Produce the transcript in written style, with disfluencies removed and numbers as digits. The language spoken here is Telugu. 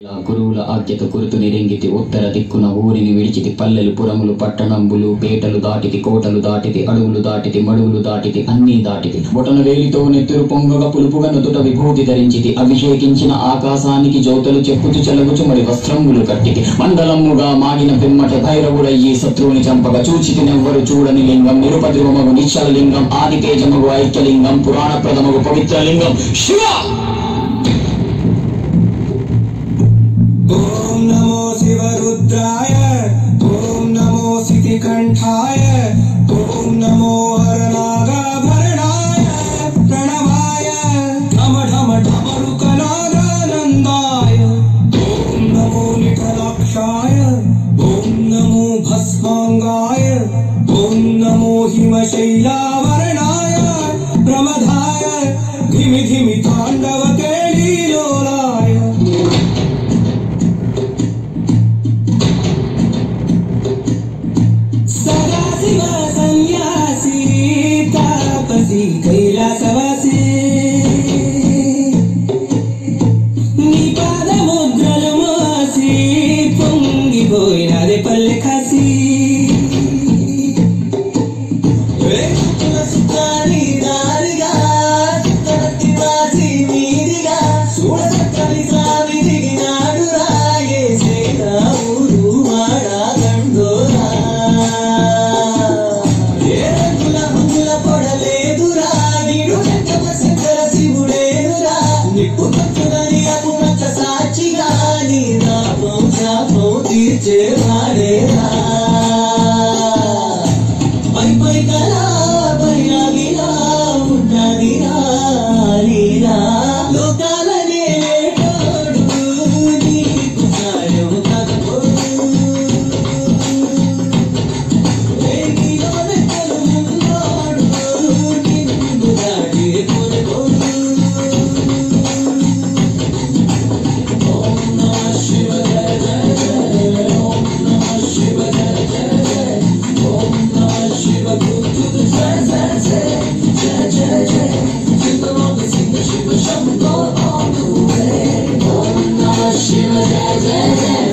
గురువుల ఆజ్ఞత కురుతు నిరింగితి ఉత్తర దిక్కున ఊరిని విడిచితి పల్లెలు పురములు పట్టణంబులు పేటలు దాటితి కోటలు దాటితి అడవులు దాటితి మడువులు దాటితి అన్నీ దాటితి బొటన వేలితో నెత్తురు పొంగగా పులుపుగా నుదుట విభూతి ధరించితి అభిషేకించిన ఆకాశానికి జ్యోతులు చెప్పుచు చెలగుచు మరి వస్త్రములు కట్టితి మండలముగా మాగిన పిమ్మట భైరవుడయ్యి శత్రువుని చంపగా చూచితి నెవ్వరు చూడని లింగం నిరుపద్రవమగు నిశ్చల లింగం ఆది తేజమగు ఐక్యలింగం పురాణ ప్రథమగు పవిత్ర లింగం శివ ओम नमो शिवरुद्राय ओम नमो सिद्धिकंठाय ओम नमो हरनागाभरणाय प्रणवाय ढम ढम ढमरुकनादानन्दाय ओम नमो निकलाक्षाय ओम नमो भस्मांगाय ओम नमो हिमशैलावरणाय प्रमदाय धिमि धिमि तांडव केलीलोलाय कैलासवासी नी पादमुद्रलु मोसी పొంగిపోయినదే పల్లె కాసి సుఖాని దారిగా చిత్తరత్తి వాసి మీదిగా చూడచక్కని స్వామి దిగినాడు రాయే సేనా ఊరు వాడా గండోరా ఏ రంగుల మంగుల పొడలేదురా నీడు వెంకట శంకర శివుడేనురా నిప్పు పట్టుదని అపుమచ్చ సాక్షిగా నీ నాపం శాపం తీర్చే వాడేరా పై పై కలా పైరాగిలా ఉన్నదిరా లీలా లోకాలనే లేటోడు నీకు సాయం కాకపోడు వేగిలోనే తెలుగున్నాడు నిన్ను దాటి కొనుకోడు ఓం నమః శివ జయ జయ జయ ఓం నమః శివ జయ జయ జయ ఓం నమః శివ గురు జయ జయ జయ జయ జయ జయ సింగలోకి సింగ Shiva Shambho all the way ఓం నమః శివ జయ జయ జయ